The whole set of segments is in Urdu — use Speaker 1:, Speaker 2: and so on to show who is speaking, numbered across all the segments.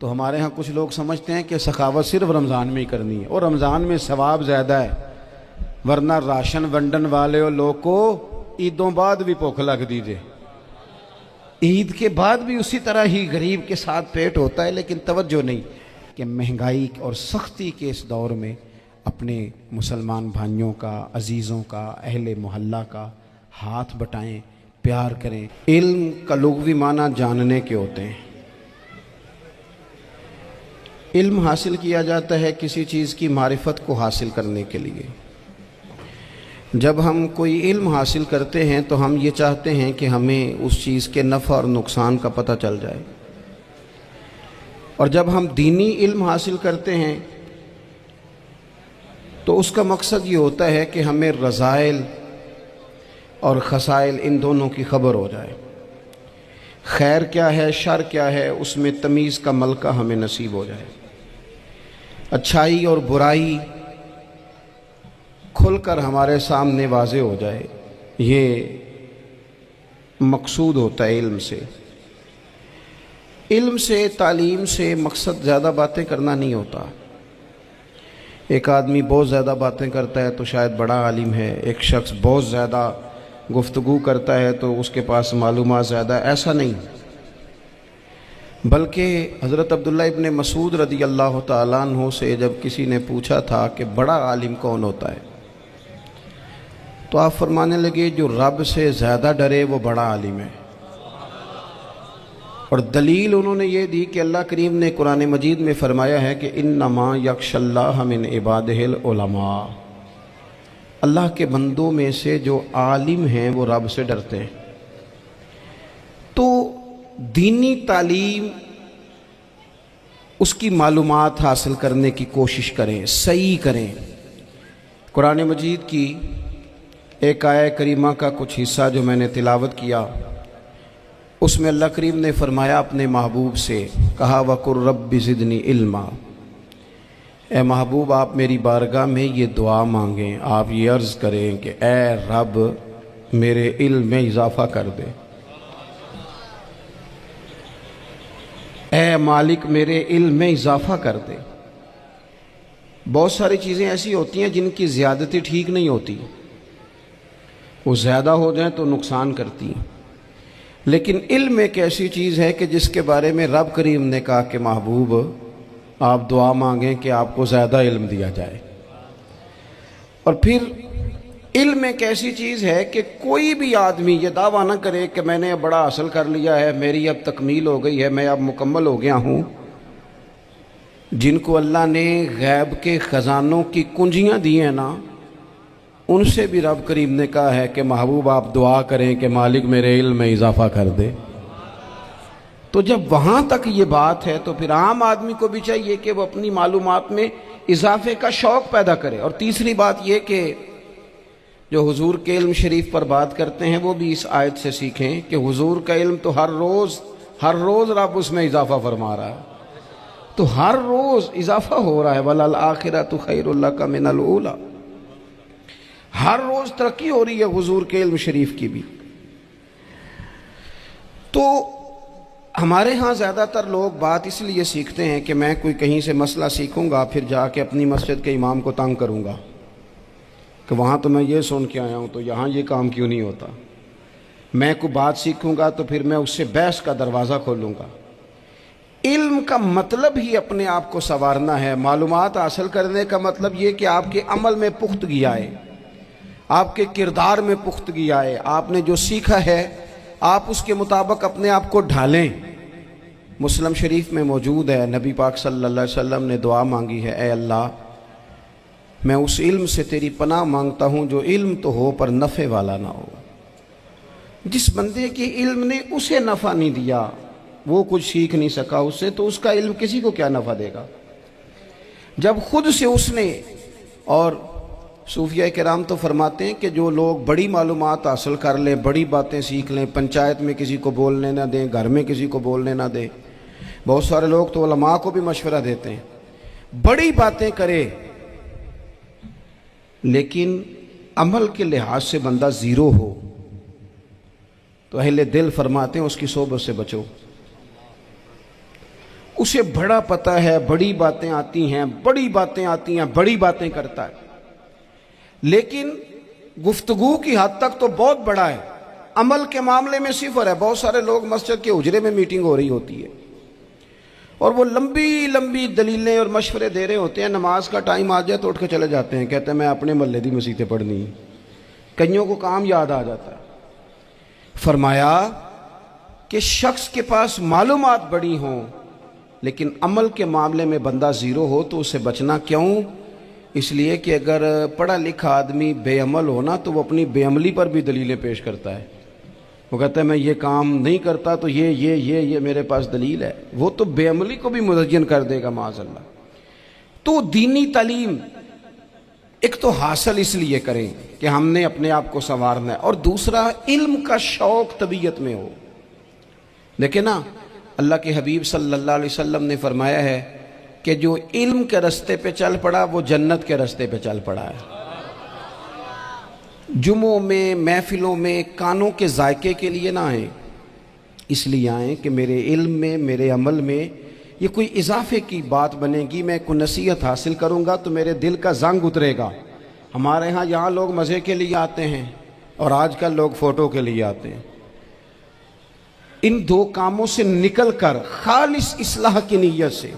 Speaker 1: تو ہمارے ہاں کچھ لوگ سمجھتے ہیں کہ سخاوت صرف رمضان میں ہی کرنی ہے، اور رمضان میں ثواب زیادہ ہے، ورنہ راشن ونڈن والے لوگ کو عیدوں بعد بھی بھوک لگ دیجئے، عید کے بعد بھی اسی طرح ہی غریب کے ساتھ پیٹ ہوتا ہے، لیکن توجہ نہیں کہ مہنگائی اور سختی کے اس دور میں اپنے مسلمان بھائیوں کا، عزیزوں کا، اہل محلہ کا ہاتھ بٹائیں، پیار کریں۔ علم کا لغوی معنی جاننے کے ہوتے ہیں۔ علم حاصل کیا جاتا ہے کسی چیز کی معرفت کو حاصل کرنے کے لیے۔ جب ہم کوئی علم حاصل کرتے ہیں تو ہم یہ چاہتے ہیں کہ ہمیں اس چیز کے نفع اور نقصان کا پتہ چل جائے، اور جب ہم دینی علم حاصل کرتے ہیں تو اس کا مقصد یہ ہوتا ہے کہ ہمیں رذائل اور خسائل ان دونوں کی خبر ہو جائے، خیر کیا ہے شر کیا ہے اس میں تمیز کا ملکہ ہمیں نصیب ہو جائے، اچھائی اور برائی کھل کر ہمارے سامنے واضح ہو جائے۔ یہ مقصود ہوتا ہے علم سے۔ علم سے، تعلیم سے مقصد زیادہ باتیں کرنا نہیں ہوتا۔ ایک آدمی بہت زیادہ باتیں کرتا ہے تو شاید بڑا عالم ہے، ایک شخص بہت زیادہ گفتگو کرتا ہے تو اس کے پاس معلومات زیادہ ہے، ایسا نہیں، بلکہ حضرت عبداللہ ابن مسعود رضی اللہ تعالیٰ عنہ سے جب کسی نے پوچھا تھا کہ بڑا عالم کون ہوتا ہے، تو آپ فرمانے لگے جو رب سے زیادہ ڈرے وہ بڑا عالم ہے۔ اور دلیل انہوں نے یہ دی کہ اللہ کریم نے قرآن مجید میں فرمایا ہے کہ انما یخشی اللہ من عبادہ العلماء، اللہ کے بندوں میں سے جو عالم ہیں وہ رب سے ڈرتے ہیں۔ تو دینی تعلیم، اس کی معلومات حاصل کرنے کی کوشش کریں، صحیح کریں۔ قرآن مجید کی ایک آیہ کریمہ کا کچھ حصہ جو میں نے تلاوت کیا، اس میں اللہ کریم نے فرمایا اپنے محبوب سے، کہا وَقُلْ رَبِّ زِدْنِي عِلْمًا، اے محبوب آپ میری بارگاہ میں یہ دعا مانگیں، آپ یہ عرض کریں کہ اے رب میرے علم میں اضافہ کر دے، اے مالک میرے علم میں اضافہ کر دے۔ بہت ساری چیزیں ایسی ہوتی ہیں جن کی زیادتی ٹھیک نہیں ہوتی، وہ زیادہ ہو جائیں تو نقصان کرتی ہیں، لیکن علم ایک ایسی چیز ہے کہ جس کے بارے میں رب کریم نے کہا کہ محبوب آپ دعا مانگیں کہ آپ کو زیادہ علم دیا جائے۔ اور پھر علم ایک ایسی چیز ہے کہ کوئی بھی آدمی یہ دعویٰ نہ کرے کہ میں نے بڑا حاصل کر لیا ہے، میری اب تکمیل ہو گئی ہے، میں اب مکمل ہو گیا ہوں۔ جن کو اللہ نے غیب کے خزانوں کی کنجیاں دی ہیں نا، ان سے بھی رب کریم نے کہا ہے کہ محبوب آپ دعا کریں کہ مالک میرے علم میں اضافہ کر دے۔ تو جب وہاں تک یہ بات ہے تو پھر عام آدمی کو بھی چاہیے کہ وہ اپنی معلومات میں اضافے کا شوق پیدا کرے۔ اور تیسری بات یہ کہ جو حضور کے علم شریف پر بات کرتے ہیں وہ بھی اس آیت سے سیکھیں کہ حضور کا علم تو ہر روز رب اس میں اضافہ فرما رہا ہے، تو ہر روز اضافہ ہو رہا ہے۔ وَلَلْآخِرَةُ خَيْرٌ لَكَ مِنَ الْأُولَىٰ، ہر روز ترقی ہو رہی ہے حضور کے علم شریف کی بھی۔ تو ہمارے ہاں زیادہ تر لوگ بات اس لیے سیکھتے ہیں کہ میں کوئی کہیں سے مسئلہ سیکھوں گا پھر جا کے اپنی مسجد کے امام کو تنگ کروں گا کہ وہاں تو میں یہ سن کے آیا ہوں تو یہاں یہ کام کیوں نہیں ہوتا۔ میں کوئی بات سیکھوں گا تو پھر میں اس سے بحث کا دروازہ کھولوں گا۔ علم کا مطلب ہی اپنے آپ کو سنوارنا ہے۔ معلومات حاصل کرنے کا مطلب یہ کہ آپ کے عمل میں پختگی آئے، آپ کے کردار میں پختگی آئے، آپ نے جو سیکھا ہے آپ اس کے مطابق اپنے آپ کو ڈھالیں۔ مسلم شریف میں موجود ہے، نبی پاک صلی اللہ علیہ وسلم نے دعا مانگی ہے، اے اللہ میں اس علم سے تیری پناہ مانگتا ہوں جو علم تو ہو پر نفع والا نہ ہو۔ جس بندے کے علم نے اسے نفع نہیں دیا، وہ کچھ سیکھ نہیں سکا اس سے، تو اس کا علم کسی کو کیا نفع دے گا جب خود سے اس نے۔ اور صوفیہ کرام تو فرماتے ہیں کہ جو لوگ بڑی معلومات حاصل کر لیں، بڑی باتیں سیکھ لیں، پنچایت میں کسی کو بولنے نہ دیں، گھر میں کسی کو بولنے نہ دیں، بہت سارے لوگ تو علماء کو بھی مشورہ دیتے ہیں، بڑی باتیں کرے لیکن عمل کے لحاظ سے بندہ زیرو ہو تو اہل دل فرماتے ہیں اس کی صحبت سے بچو۔ اسے بڑا پتہ ہے، بڑی باتیں آتی ہیں، بڑی باتیں آتی ہیں، بڑی باتیں کرتا ہے، لیکن گفتگو کی حد تک تو بہت بڑا ہے، عمل کے معاملے میں صفر ہے۔ بہت سارے لوگ مسجد کے حجرے میں میٹنگ ہو رہی ہوتی ہے اور وہ لمبی لمبی دلیلیں اور مشورے دے رہے ہوتے ہیں، نماز کا ٹائم آ جائے تو اٹھ کے چلے جاتے ہیں، کہتے ہیں میں اپنے محلے دی مسیتیں پڑھنی۔ کئیوں کو کام یاد آ جاتا ہے۔ فرمایا کہ شخص کے پاس معلومات بڑی ہوں لیکن عمل کے معاملے میں بندہ زیرو ہو تو اسے بچنا کیوں؟ اس لیے کہ اگر پڑھا لکھا آدمی بے عمل ہونا تو وہ اپنی بے عملی پر بھی دلیلیں پیش کرتا ہے۔ وہ کہتا ہے میں یہ کام نہیں کرتا تو یہ میرے پاس دلیل ہے۔ وہ تو بے عملی کو بھی مزین کر دے گا معاذ اللہ۔ تو دینی تعلیم ایک تو حاصل اس لیے کریں کہ ہم نے اپنے آپ کو سنوارنا ہے، اور دوسرا علم کا شوق طبیعت میں ہو۔ دیکھیں نا، اللہ کے حبیب صلی اللہ علیہ وسلم نے فرمایا ہے کہ جو علم کے رستے پہ چل پڑا وہ جنت کے رستے پہ چل پڑا ہے۔ جمعوں میں، محفلوں میں کانوں کے ذائقے کے لیے نہ آئیں، اس لیے آئیں کہ میرے علم میں، میرے عمل میں یہ کوئی اضافے کی بات بنے گی، میں کوئی نصیحت حاصل کروں گا تو میرے دل کا زنگ اترے گا۔ ہمارے ہاں یہاں لوگ مزے کے لیے آتے ہیں اور آج کل لوگ فوٹو کے لیے آتے ہیں۔ ان دو کاموں سے نکل کر خالص اصلاح کی نیت سے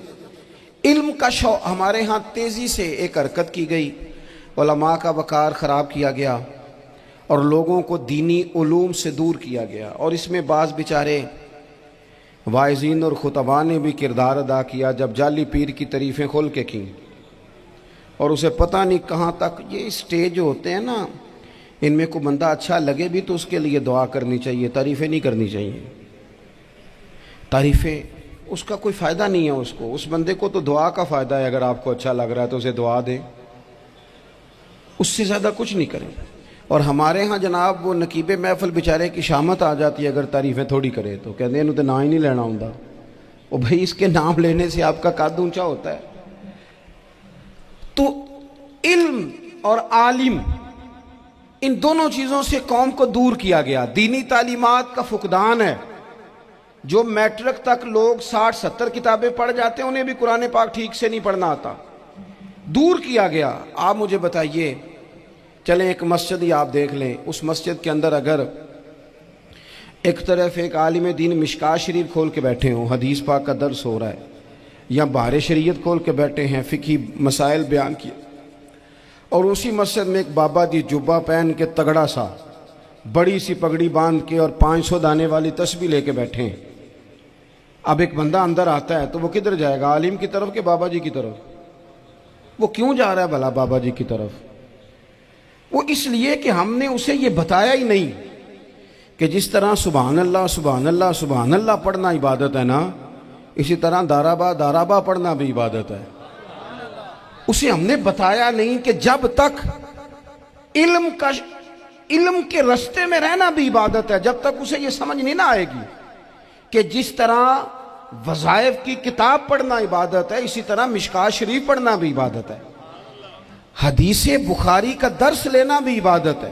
Speaker 1: علم کا شوق، ہمارے ہاں تیزی سے ایک حرکت کی گئی، علماء کا وقار خراب کیا گیا اور لوگوں کو دینی علوم سے دور کیا گیا، اور اس میں بعض بیچارے واعظین اور خطباء نے بھی کردار ادا کیا جب جعلی پیر کی تعریفیں کھول کے کیں، اور اسے پتہ نہیں کہاں تک۔ یہ اسٹیج ہوتے ہیں نا، ان میں کوئی بندہ اچھا لگے بھی تو اس کے لیے دعا کرنی چاہیے، تعریفیں نہیں کرنی چاہیے۔ تعریفیں اس کا کوئی فائدہ نہیں ہے، اس بندے کو تو دعا کا فائدہ ہے۔ اگر آپ کو اچھا لگ رہا ہے تو اسے دعا دیں، اس سے زیادہ کچھ نہیں کریں۔ اور ہمارے ہاں جناب وہ نقیب محفل بیچارے کی شامت آ جاتی ہے اگر تعریفیں تھوڑی کرے تو، کہتے ہیں انہوں تو نام ہی نہیں لینا ہوں۔ وہ بھائی اس کے نام لینے سے آپ کا قد اونچا ہوتا ہے۔ تو علم اور عالم، ان دونوں چیزوں سے قوم کو دور کیا گیا۔ دینی تعلیمات کا فقدان ہے۔ جو میٹرک تک لوگ 60-70 کتابیں پڑھ جاتے ہیں انہیں بھی قرآن پاک ٹھیک سے نہیں پڑھنا آتا، دور کیا گیا۔ آپ مجھے بتائیے، چلیں ایک مسجد ہی آپ دیکھ لیں، اس مسجد کے اندر اگر ایک طرف ایک عالم دین مشکات شریف کھول کے بیٹھے ہوں، حدیث پاک کا درس ہو رہا ہے، یا بہار شریعت کھول کے بیٹھے ہیں، فقہی مسائل بیان کیے، اور اسی مسجد میں ایک بابا جی جبہ پہن کے تگڑا سا بڑی سی پگڑی باندھ کے اور 500 دانے والی تسبیح لے کے بیٹھے ہیں، اب ایک بندہ اندر آتا ہے تو وہ کدھر جائے گا؟ عالم کی طرف کہ بابا جی کی طرف؟ وہ کیوں جا رہا ہے بھلا بابا جی کی طرف؟ وہ اس لیے کہ ہم نے اسے یہ بتایا ہی نہیں کہ جس طرح سبحان اللہ سبحان اللہ سبحان اللہ پڑھنا عبادت ہے نا، اسی طرح دارابا پڑھنا بھی عبادت ہے۔ اسے ہم نے بتایا نہیں کہ جب تک علم کے رستے میں رہنا بھی عبادت ہے، جب تک اسے یہ سمجھ نہیں نہ آئے گی کہ جس طرح وظائف کی کتاب پڑھنا عبادت ہے اسی طرح مشکات شریف پڑھنا بھی عبادت ہے، حدیث بخاری کا درس لینا بھی عبادت ہے،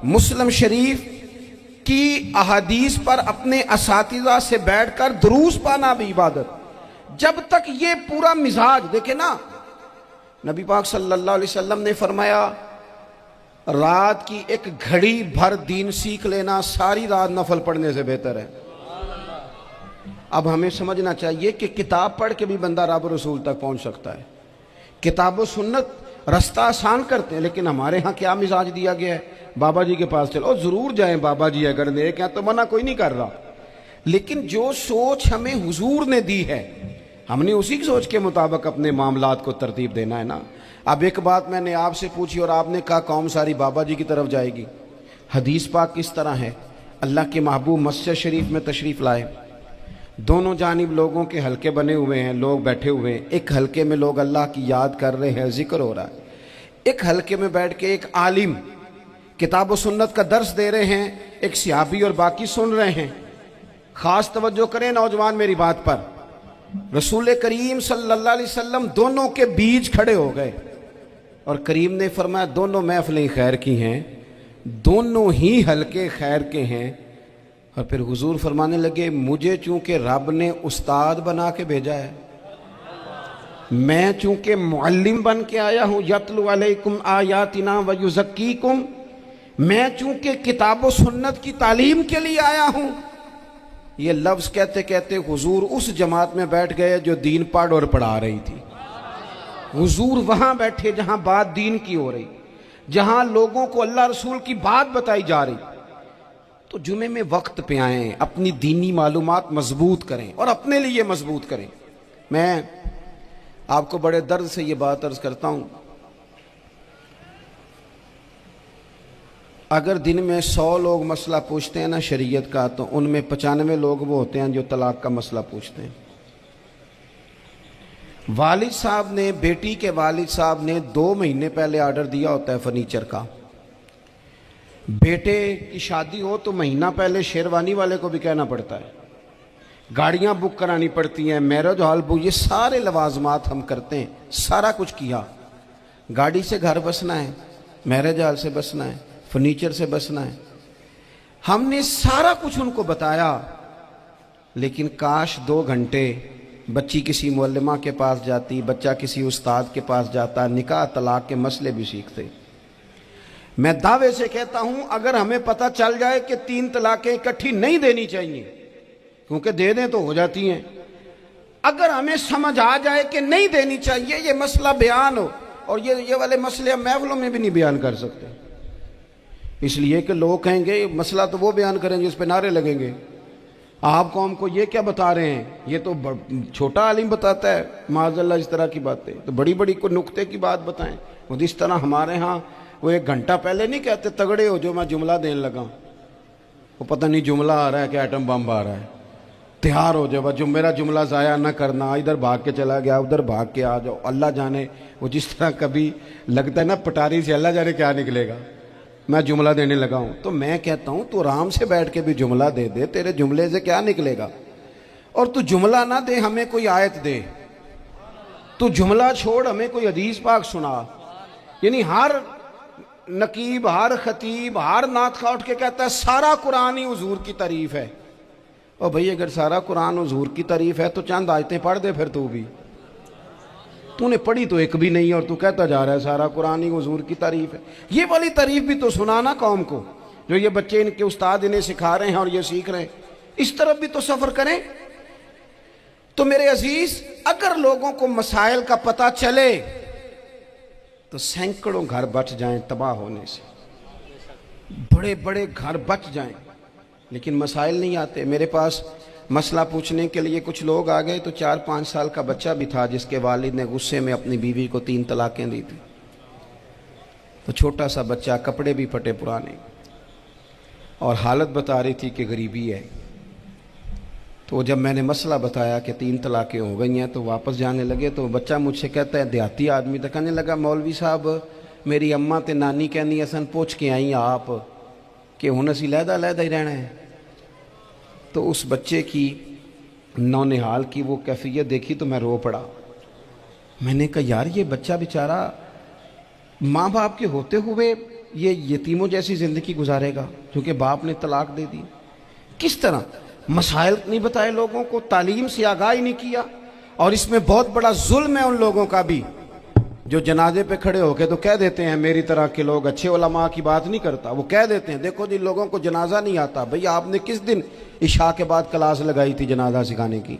Speaker 1: مسلم شریف کی احادیث پر اپنے اساتذہ سے بیٹھ کر دروس پانا بھی عبادت۔ جب تک یہ پورا مزاج دیکھیں نا، نبی پاک صلی اللہ علیہ وسلم نے فرمایا رات کی ایک گھڑی بھر دین سیکھ لینا ساری رات نفل پڑھنے سے بہتر ہے۔ اب ہمیں سمجھنا چاہیے کہ کتاب پڑھ کے بھی بندہ رب رسول تک پہنچ سکتا ہے، کتاب و سنت رستہ آسان کرتے ہیں، لیکن ہمارے ہاں کیا مزاج دیا گیا ہے؟ بابا جی کے پاس چلو، ضرور جائیں بابا جی اگر نیک ہیں تو منع کوئی نہیں کر رہا، لیکن جو سوچ ہمیں حضور نے دی ہے ہم نے اسی سوچ کے مطابق اپنے معاملات کو ترتیب دینا ہے نا۔ اب ایک بات میں نے آپ سے پوچھی اور آپ نے کہا قوم ساری بابا جی کی طرف جائے گی۔ حدیث پاک کس طرح ہے؟ اللہ کے محبوب مسجد شریف میں تشریف لائے، دونوں جانب لوگوں کے حلقے بنے ہوئے ہیں، لوگ بیٹھے ہوئے ہیں، ایک حلقے میں لوگ اللہ کی یاد کر رہے ہیں، ذکر ہو رہا ہے، ایک حلقے میں بیٹھ کے ایک عالم کتاب و سنت کا درس دے رہے ہیں، ایک صحابی اور باقی سن رہے ہیں۔ خاص توجہ کریں نوجوان میری بات پر، رسول کریم صلی اللہ علیہ وسلم دونوں کے بیچ کھڑے ہو گئے اور کریم نے فرمایا دونوں محفلیں خیر کی ہیں، دونوں ہی حلقے خیر کے ہیں۔ اور پھر حضور فرمانے لگے مجھے چونکہ رب نے استاد بنا کے بھیجا ہے، میں چونکہ معلم بن کے آیا ہوں، یتلو علیکم آیاتنا ویزکیکم، میں چونکہ کتاب و سنت کی تعلیم کے لیے آیا ہوں۔ یہ لفظ کہتے کہتے حضور اس جماعت میں بیٹھ گئے جو دین پڑھ اور پڑھا رہی تھی۔ حضور وہاں بیٹھے جہاں بات دین کی ہو رہی، جہاں لوگوں کو اللہ رسول کی بات بتائی جا رہی۔ تو جمعے میں وقت پہ آئیں، اپنی دینی معلومات مضبوط کریں اور اپنے لیے مضبوط کریں۔ میں آپ کو بڑے درد سے یہ بات عرض کرتا ہوں، اگر دن میں 100 لوگ مسئلہ پوچھتے ہیں نا شریعت کا، تو ان میں 95 لوگ وہ ہوتے ہیں جو طلاق کا مسئلہ پوچھتے ہیں۔ والد صاحب نے، بیٹی کے والد صاحب نے 2 مہینے پہلے آرڈر دیا ہوتا ہے فرنیچر کا۔ بیٹے کی شادی ہو تو مہینہ پہلے شیروانی والے کو بھی کہنا پڑتا ہے، گاڑیاں بک کرانی پڑتی ہیں، میرج ہال بک، یہ سارے لوازمات ہم کرتے ہیں، سارا کچھ کیا۔ گاڑی سے گھر بسنا ہے، میرج ہال سے بسنا ہے، فرنیچر سے بسنا ہے، ہم نے سارا کچھ ان کو بتایا۔ لیکن کاش 2 گھنٹے بچی کسی معلمہ کے پاس جاتی، بچہ کسی استاد کے پاس جاتا، نکاح طلاق کے مسئلے بھی سیکھتے۔ میں دعوے سے کہتا ہوں اگر ہمیں پتہ چل جائے کہ 3 طلاقیں اکٹھی نہیں دینی چاہیے، کیونکہ دے دیں تو ہو جاتی ہیں، اگر ہمیں سمجھ آ جائے کہ نہیں دینی چاہیے، یہ مسئلہ بیان ہو، اور یہ والے مسئلے ہم محفلوں میں بھی نہیں بیان کر سکتے، اس لیے کہ لوگ کہیں گے مسئلہ تو وہ بیان کریں جس پہ نعرے لگیں گے، آپ قوم کو یہ کیا بتا رہے ہیں، یہ تو چھوٹا عالم بتاتا ہے معاذ اللہ اس طرح کی باتیں، تو بڑی بڑی کوئی نقطے کی بات بتائیں۔ وہ اس طرح ہمارے ہاں وہ 1 گھنٹہ پہلے نہیں کہتے تگڑے ہو جو میں جملہ دینے لگا، وہ پتہ نہیں جملہ آ رہا ہے کہ ایٹم بم آ رہا ہے، تیار ہو جاؤ، جو میرا جملہ ضائع نہ کرنا، ادھر بھاگ کے چلا گیا ادھر بھاگ کے آ جاؤ، اللہ جانے وہ جس طرح کبھی لگتا ہے نا پٹاری سے، اللہ جانے کیا نکلے گا، میں جملہ دینے لگا ہوں۔ تو میں کہتا ہوں تو آرام سے بیٹھ کے بھی جملہ دے دے، تیرے جملے سے کیا نکلے گا، اور تو جملہ نہ دے ہمیں کوئی آیت دے، تو جملہ چھوڑ ہمیں کوئی حدیث پاک سنا۔ یعنی ہر نقیب، ہر خطیب، ہر نعت خواہ اٹھ کے کہتا ہے سارا قرآن ہی حضور کی تعریف ہے۔ اور بھئی اگر سارا قرآن حضور کی تعریف ہے تو چند آیتیں پڑھ دے پھر تو بھی، تو نے پڑھی تو ایک بھی نہیں اور تو کہتا جا رہا ہے سارا قرآن ہی حضور کی تعریف ہے۔ یہ والی تعریف بھی تو سنانا قوم کو، جو یہ بچے ان کے استاد انہیں سکھا رہے ہیں اور یہ سیکھ رہے ہیں، اس طرف بھی تو سفر کریں۔ تو میرے عزیز، اگر لوگوں کو مسائل کا پتہ چلے تو سینکڑوں گھر بچ جائیں تباہ ہونے سے، بڑے بڑے گھر بچ جائیں، لیکن مسائل نہیں آتے۔ میرے پاس مسئلہ پوچھنے کے لیے کچھ لوگ آ گئے، تو 4-5 سال کا بچہ بھی تھا جس کے والد نے غصے میں اپنی بیوی کو 3 طلاقیں دی تھی، تو چھوٹا سا بچہ، کپڑے بھی پھٹے پرانے، اور حالت بتا رہی تھی کہ غریبی ہے۔ تو جب میں نے مسئلہ بتایا کہ 3 طلاقیں ہو گئی ہیں تو واپس جانے لگے، تو بچہ مجھ سے کہتا ہے، دیہاتی آدمی تھا، کہنے لگا مولوی صاحب میری اماں تے نانی کہنی اسن پوچھ کے آئی آپ کہ ہن اسی لہدا لہدا ہی رہنا ہے۔ تو اس بچے کی نونہال کی وہ کیفیت دیکھی تو میں رو پڑا۔ میں نے کہا یار یہ بچہ بیچارہ ماں باپ کے ہوتے ہوئے یہ یتیموں جیسی زندگی گزارے گا کیونکہ باپ نے طلاق دے دی۔ کس طرح مسائل نہیں بتائے لوگوں کو، تعلیم سے آگاہی نہیں کیا، اور اس میں بہت بڑا ظلم ہے ان لوگوں کا بھی جو جنازے پہ کھڑے ہو کے تو کہہ دیتے ہیں، میری طرح کے لوگ اچھے علماء کی بات نہیں کرتا، وہ کہہ دیتے ہیں دیکھو جن لوگوں کو جنازہ نہیں آتا، بھئی آپ نے کس دن عشاء کے بعد کلاس لگائی تھی جنازہ سکھانے کی؟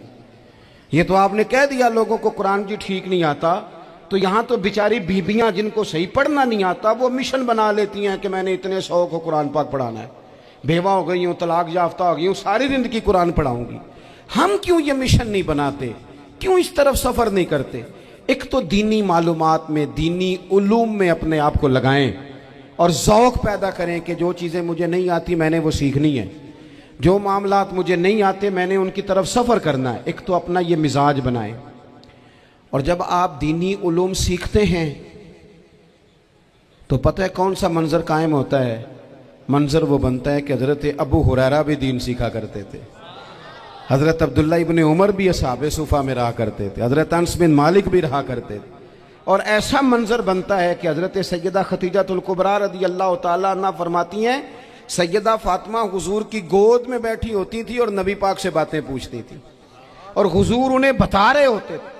Speaker 1: یہ تو آپ نے کہہ دیا لوگوں کو قرآن جی ٹھیک نہیں آتا، تو یہاں تو بیچاری بیویاں جن کو صحیح پڑھنا نہیں آتا وہ مشن بنا لیتی ہیں کہ میں نے اتنے 100 کو قرآن پاک پڑھانا ہے، بیوہ ہو گئی ہوں، طلاق یافتہ ہو گئی ہوں، ساری زندگی قرآن پڑھاؤں گی۔ ہم کیوں یہ مشن نہیں بناتے، کیوں اس طرف سفر نہیں کرتے؟ ایک تو دینی معلومات میں، دینی علوم میں اپنے آپ کو لگائیں اور ذوق پیدا کریں کہ جو چیزیں مجھے نہیں آتی میں نے وہ سیکھنی ہے، جو معاملات مجھے نہیں آتے میں نے ان کی طرف سفر کرنا ہے۔ ایک تو اپنا یہ مزاج بنائیں، اور جب آپ دینی علوم سیکھتے ہیں تو پتہ ہے کون سا منظر قائم ہوتا ہے؟ منظر وہ بنتا ہے کہ حضرت ابو ہریرہ بھی دین سیکھا کرتے تھے، حضرت عبداللہ ابن عمر بھی اصحاب صفہ میں رہا کرتے تھے، حضرت انس بن مالک بھی رہا کرتے تھے، اور ایسا منظر بنتا ہے کہ حضرت سیدہ خدیجہ الکبریٰ رضی اللہ تعالیٰ عنہ فرماتی ہیں سیدہ فاطمہ حضور کی گود میں بیٹھی ہوتی تھی اور نبی پاک سے باتیں پوچھتی تھی اور حضور انہیں بتا رہے ہوتے تھے۔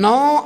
Speaker 1: 9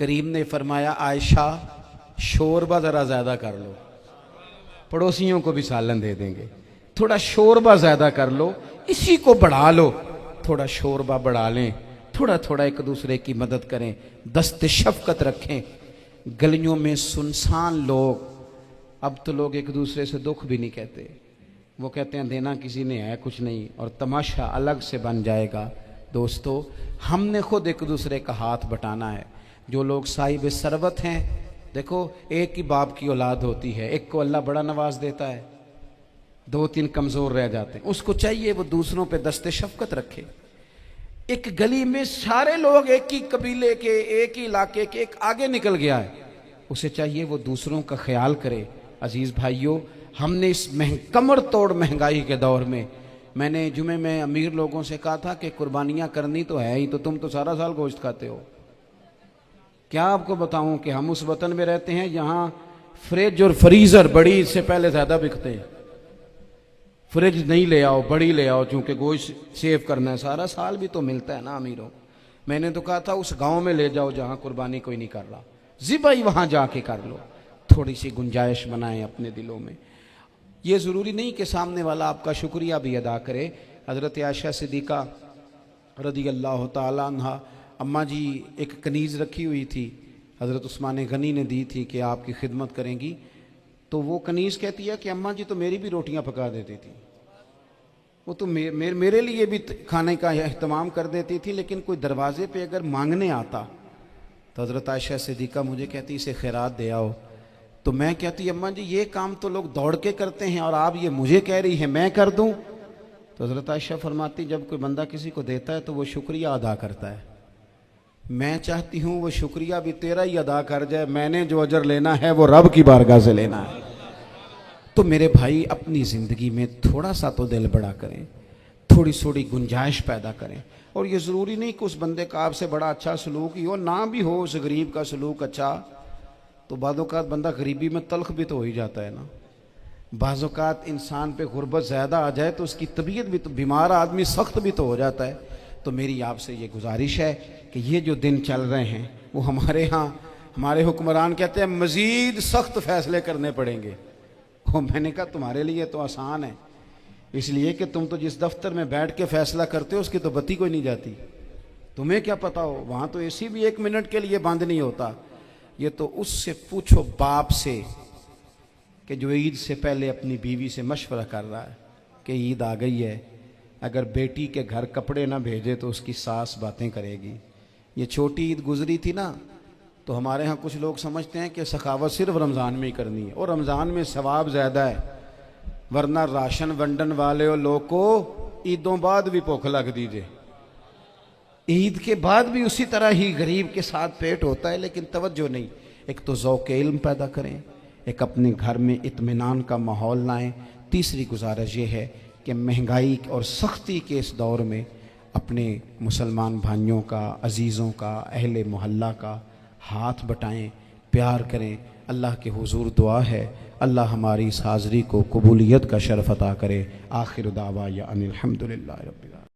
Speaker 1: کریم نے فرمایا عائشہ شوربہ ذرا زیادہ کر لو، پڑوسیوں کو بھی سالن دے دیں گے، تھوڑا شوربہ زیادہ کر لو، اسی کو بڑھا لو، تھوڑا شوربہ بڑھا لیں، تھوڑا تھوڑا ایک دوسرے کی مدد کریں، دست شفقت رکھیں۔ گلیوں میں سنسان لوگ، اب تو لوگ ایک دوسرے سے دکھ بھی نہیں کہتے، وہ کہتے ہیں دینا کسی نے ہے کچھ نہیں، اور تماشا الگ سے بن جائے گا۔ دوستو ہم نے خود ایک دوسرے کا ہاتھ بٹانا ہے۔ جو لوگ صاحب ثروت ہیں، دیکھو ایک ہی باپ کی اولاد ہوتی ہے، ایک کو اللہ بڑا نواز دیتا ہے، دو تین کمزور رہ جاتے ہیں، اس کو چاہیے وہ دوسروں پہ دست شفقت رکھے۔ ایک گلی میں سارے لوگ ایک ہی قبیلے کے، ایک ہی علاقے کے، ایک آگے نکل گیا ہے، اسے چاہیے وہ دوسروں کا خیال کرے۔ عزیز بھائیوں، ہم نے اس کمر توڑ مہنگائی کے دور میں نے جمعے میں امیر لوگوں سے کہا تھا کہ قربانیاں کرنی تو ہے ہی، تو تم تو سارا سال گوشت کھاتے ہو۔ کیا آپ کو بتاؤں کہ ہم اس وطن میں رہتے ہیں یہاں فریج اور فریزر بڑی عید سے پہلے زیادہ بکتے ہیں۔ فریج نہیں لے آؤ، بڑی لے آؤ، چونکہ گوشت سیو کرنا ہے، سارا سال بھی تو ملتا ہے نا امیروں۔ میں نے تو کہا تھا اس گاؤں میں لے جاؤ جہاں قربانی کوئی نہیں کر رہا، ذبح ہی وہاں جا کے کر لو، تھوڑی سی گنجائش بنائیں اپنے دلوں میں۔ یہ ضروری نہیں کہ سامنے والا آپ کا شکریہ بھی ادا کرے۔ حضرت عائشہ صدیقہ رضی اللہ تعالیٰ عنہ، اماں جی ایک کنیز رکھی ہوئی تھی، حضرت عثمان غنی نے دی تھی کہ آپ کی خدمت کریں گی، تو وہ کنیز کہتی ہے کہ اماں جی تو میری بھی روٹیاں پکا دیتی تھی، وہ تو میرے لیے بھی کھانے کا اہتمام کر دیتی تھی، لیکن کوئی دروازے پہ اگر مانگنے آتا تو حضرت عائشہ صدیقہ مجھے کہتی اسے خیرات دے آؤ، تو میں کہتی اماں جی یہ کام تو لوگ دوڑ کے کرتے ہیں اور آپ یہ مجھے کہہ رہی ہیں میں کر دوں؟ تو حضرت عائشہ فرماتی جب کوئی بندہ کسی کو دیتا ہے تو وہ شکریہ ادا کرتا ہے، میں چاہتی ہوں وہ شکریہ بھی تیرا ہی ادا کر جائے، میں نے جو اجر لینا ہے وہ رب کی بارگاہ سے لینا ہے۔ تو میرے بھائی اپنی زندگی میں تھوڑا سا تو دل بڑا کریں، تھوڑی تھوڑی گنجائش پیدا کریں، اور یہ ضروری نہیں کہ اس بندے کا آپ سے بڑا اچھا سلوک ہی ہو، نہ بھی ہو اس غریب کا سلوک اچھا، تو بعض اوقات بندہ غریبی میں تلخ بھی تو ہو ہی جاتا ہے نا۔ بعض اوقات انسان پہ غربت زیادہ آ جائے تو اس کی طبیعت بھی تو، بیمار آدمی سخت بھی تو ہو جاتا ہے۔ تو میری آپ سے یہ گزارش ہے کہ یہ جو دن چل رہے ہیں وہ ہمارے ہاں ہمارے حکمران کہتے ہیں مزید سخت فیصلے کرنے پڑیں گے۔ میں نے کہا تمہارے لیے تو آسان ہے، اس لیے کہ تم تو جس دفتر میں بیٹھ کے فیصلہ کرتے ہو اس کی تو بتی کوئی نہیں جاتی، تمہیں کیا پتا ہو، وہاں تو اے سی بھی ایک منٹ کے لیے بند نہیں ہوتا۔ یہ تو اس سے پوچھو باپ سے کہ جو عید سے پہلے اپنی بیوی سے مشورہ کر رہا ہے کہ عید آ گئی ہے، اگر بیٹی کے گھر کپڑے نہ بھیجے تو اس کی ساس باتیں کرے گی۔ یہ چھوٹی عید گزری تھی نا، تو ہمارے ہاں کچھ لوگ سمجھتے ہیں کہ سخاوت صرف رمضان میں ہی کرنی ہے، اور رمضان میں ثواب زیادہ ہے، ورنہ راشن ونڈن والے لوگ کو عیدوں بعد بھی بھوک لگ دیجئے، عید کے بعد بھی اسی طرح ہی غریب کے ساتھ پیٹ ہوتا ہے، لیکن توجہ نہیں۔ ایک تو ذوق علم پیدا کریں، ایک اپنے گھر میں اطمینان کا ماحول لائیں۔ تیسری گزارش یہ ہے کہ مہنگائی اور سختی کے اس دور میں اپنے مسلمان بھائیوں کا، عزیزوں کا، اہل محلہ کا ہاتھ بٹائیں، پیار کریں۔ اللہ کے حضور دعا ہے اللہ ہماری اس حاضری کو قبولیت کا شرف عطا کرے۔ آخر دعوانا ان الحمدللہ رب العالمین۔